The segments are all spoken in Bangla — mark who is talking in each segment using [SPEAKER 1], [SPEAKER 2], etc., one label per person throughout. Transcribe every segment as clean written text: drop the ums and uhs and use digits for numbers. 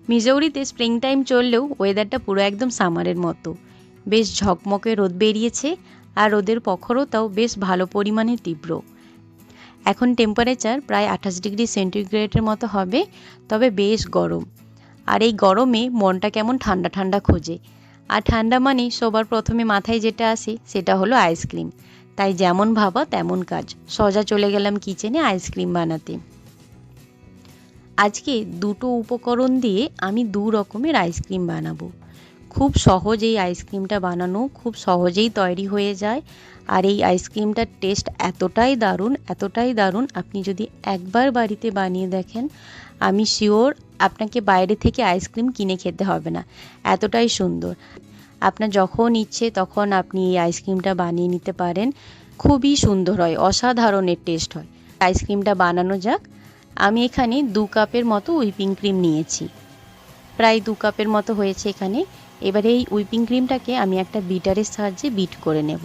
[SPEAKER 1] মিজৌরিতে স্প্রিং টাইম চললেও ওয়েদারটা পুরো একদম সামারের মতো। বেশ ঝকমকে রোদ বেরিয়েছে, আর রোদের প্রখরতাও বেশ ভালো পরিমাণে তীব্র। এখন টেম্পারেচার প্রায় 28 ডিগ্রি সেন্টিগ্রেডের মতো হবে, তবে বেশ গরম। আর এই গরমে মনটা কেমন ঠান্ডা ঠান্ডা খোঁজে। আর ঠান্ডা মানে সবার প্রথমে মাথায় যেটা আসে সেটা হলো আইসক্রিম। তাই যেমন ভাবা তেমন কাজ, সোজা চলে গেলাম কিচেনে আইসক্রিম বানাতে। আজকে দুটো উপকরণ দিয়ে আমি দু রকমের আইসক্রিম বানাবো। খুব সহজ এই আইসক্রিমটা বানানো, খুব সহজেই তৈরি হয়ে যায়। আর এই আইসক্রিমটার টেস্ট এতটাই দারুণ, আপনি যদি একবার বাড়িতে বানিয়ে দেখেন, আমি শিওর আপনাকে বাইরে থেকে আইসক্রিম কিনে খেতে হবে না, এতটাই সুন্দর। আপনার যখন ইচ্ছে তখন আপনি এই আইসক্রিমটা বানিয়ে নিতে পারেন। খুবই সুন্দর হয়, অসাধারণের টেস্ট হয়। আইসক্রিমটা বানানো যাক। আমি এখানে 2 কাপের মতো হুইপিং ক্রিম নিয়েছি, প্রায় 2 কাপের মতো হয়েছে এখানে। এবারে এই হুইপিং ক্রিমটাকে আমি একটা বিটারের সাহায্যে বিট করে নেব।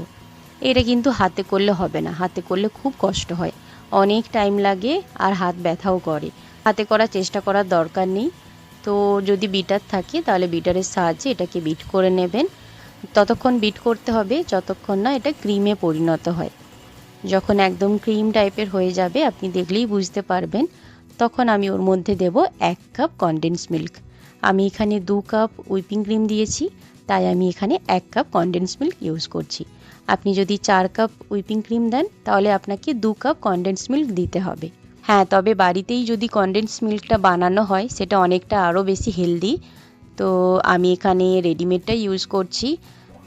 [SPEAKER 1] এটা কিন্তু হাতে করলে হবে না, হাতে করলে খুব কষ্ট হয়, অনেক টাইম লাগে আর হাত ব্যথাও করে। হাতে করার চেষ্টা করার দরকার নেই। তো যদি বিটার থাকে তাহলে বিটারের সাহায্যে এটাকে বিট করে নেবেন। ততক্ষণ বিট করতে হবে যতক্ষণ না এটা ক্রিমে পরিণত হয়। যখন একদম ক্রিম টাইপের হয়ে যাবে, আপনি দেখলেই বুঝতে পারবেন, তখন আমি ওর মধ্যে দেব 1 কাপ কনডেন্স মিল্ক। আমি এখানে 2 কাপ হুইপিং ক্রিম দিয়েছি, তাই আমি এখানে 1 কাপ কনডেন্স মিল্ক ইউজ করছি। আপনি যদি 4 কাপ হুইপিং ক্রিম দেন তাহলে আপনাকে 2 কাপ কনডেন্স মিল্ক দিতে হবে। হ্যাঁ, তবে বাড়িতেই যদি কনডেন্স মিল্কটা বানানো হয় সেটা অনেকটা আরও বেশি হেলদি। তো আমি এখানে রেডিমেডটাই ইউজ করছি।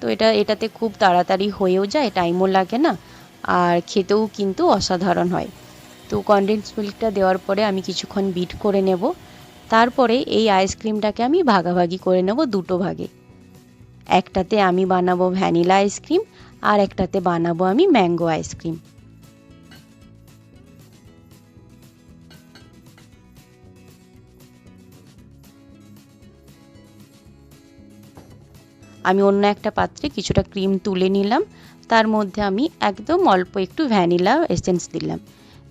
[SPEAKER 1] তো এটাতে খুব তাড়াতাড়ি হয়েও যায়, টাইমও লাগে না, আর খেতেও কিন্তু অসাধারণ হয়। তো কনডেন্স মিল্কটা দেওয়ার পরে আমি কিছুক্ষণ বিট করে নেব। তারপরে এই আইসক্রিমটাকে আমি ভাগাভাগি করে নেব দুটো ভাগে। একটাতে আমি বানাবো ভ্যানিলা আইসক্রিম, আর একটাতে বানাবো আমি ম্যাঙ্গো আইসক্রিম। আমি অন্য একটা পাত্রে কিছুটা ক্রিম তুলে নিলাম, তার মধ্যে আমি একদম অল্প একটু ভ্যানিলা এসেন্স দিলাম,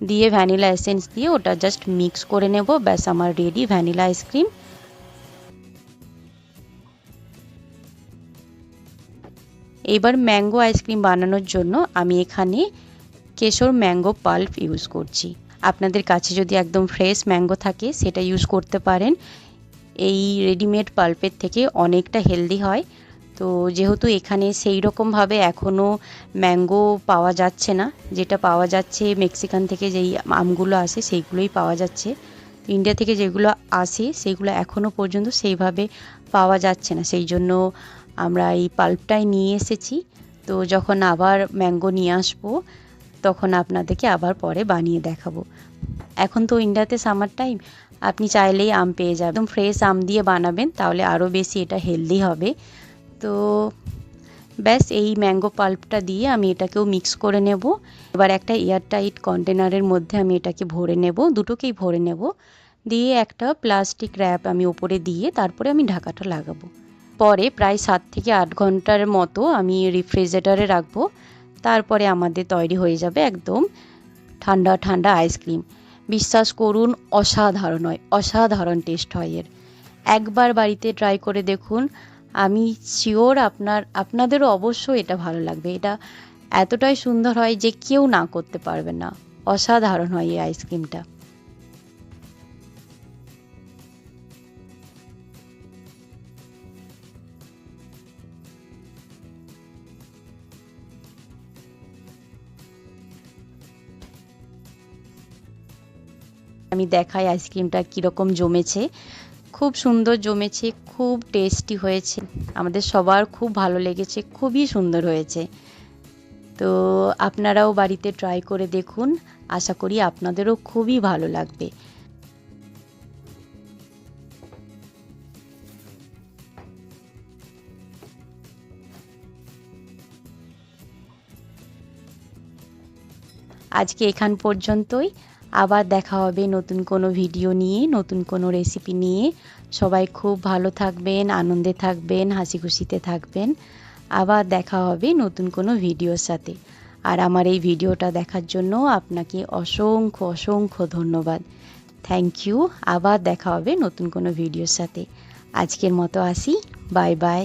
[SPEAKER 1] দিয়ে ভ্যানিলা এসেন্স দিয়ে ওটা জাস্ট মিক্স করে নেব। ব্যাস, আমার রেডি ভ্যানিলা আইসক্রিম। এবার ম্যাঙ্গো আইসক্রিম বানানোর জন্য আমি এখানে কেশর ম্যাঙ্গো পাল্প ইউজ করছি। আপনাদের কাছে যদি একদম ফ্রেশ ম্যাঙ্গো থাকে সেটা ইউজ করতে পারেন। এই রেডিমেড পাল্পের থেকে অনেকটা হেলদি হয়। তো যেহেতু এখানে সেই রকমভাবে এখনও ম্যাঙ্গো পাওয়া যাচ্ছে না, যেটা পাওয়া যাচ্ছে মেক্সিকান থেকে যেই আমগুলো আসে সেইগুলোই পাওয়া যাচ্ছে। ইন্ডিয়া থেকে যেগুলো আসে সেগুলো এখনও পর্যন্ত সেইভাবে পাওয়া যাচ্ছে না, সেই জন্য আমরা এই পাল্পটাই নিয়ে এসেছি। তো যখন আবার ম্যাঙ্গো নিয়ে আসবো তখন আপনাদেরকে আবার পরে বানিয়ে দেখাবো। এখন তো ইন্ডিয়াতে সামার টাইম, আপনি চাইলেই আম পেয়ে যাবেন। একদম ফ্রেশ আম দিয়ে বানাবেন তাহলে আরও বেশি এটা হেলদি হবে। তো ব্যাস, এই ম্যাঙ্গো পাল্পটা দিয়ে আমি এটাকেও মিক্স করে নেব। এবার একটা এয়ারটাইট কন্টেনারের মধ্যে আমি এটাকে ভরে নেব, দুটোকেই ভরে নেব। দিয়ে একটা প্লাস্টিক র্যাপ আমি ওপরে দিয়ে তারপরে আমি ঢাকাটা লাগাবো। পরে প্রায় 7 থেকে 8 ঘন্টার মতো আমি রেফ্রিজারেটরে রাখবো। তারপরে আমাদের তৈরি হয়ে যাবে একদম ঠান্ডা ঠান্ডা আইসক্রিম। বিশ্বাস করুন, অসাধারণ হয়, অসাধারণ টেস্ট হয় এর। একবার বাড়িতে ট্রাই করে দেখুন, আমি শিওর আপনাদেরও অবশ্যই এটা ভালো লাগবে। এটা এতটাই সুন্দর হয় যে কেউ না করতে পারবে না, অসাধারণ হয় এই আইসক্রিমটা। আমি দেখাই আইসক্রিমটা কীরকম জমেছে। খুব সুন্দর জমেছে, খুব টেস্টি হয়েছে, আমাদের সবার খুব ভালো লেগেছে, খুবই সুন্দর হয়েছে। তো আপনারাও বাড়িতে ট্রাই করে দেখুন, আশা করি আপনাদেরও খুবই ভালো লাগবে। আজকে এখান পর্যন্তই। আবার দেখা হবে নতুন কোনো ভিডিও নিয়ে, নতুন কোনো রেসিপি নিয়ে। সবাই খুব ভালো থাকবেন, আনন্দে থাকবেন, হাসি খুশিতে থাকবেন। আবার দেখা হবে নতুন কোনো ভিডিওর সাথে। আর আমার এই ভিডিওটা দেখার জন্য আপনাকে অসংখ্য অসংখ্য ধন্যবাদ। Thank you. আবার দেখা হবে নতুন কোনো ভিডিওর সাথে। আজকের মতো আসি। Bye bye.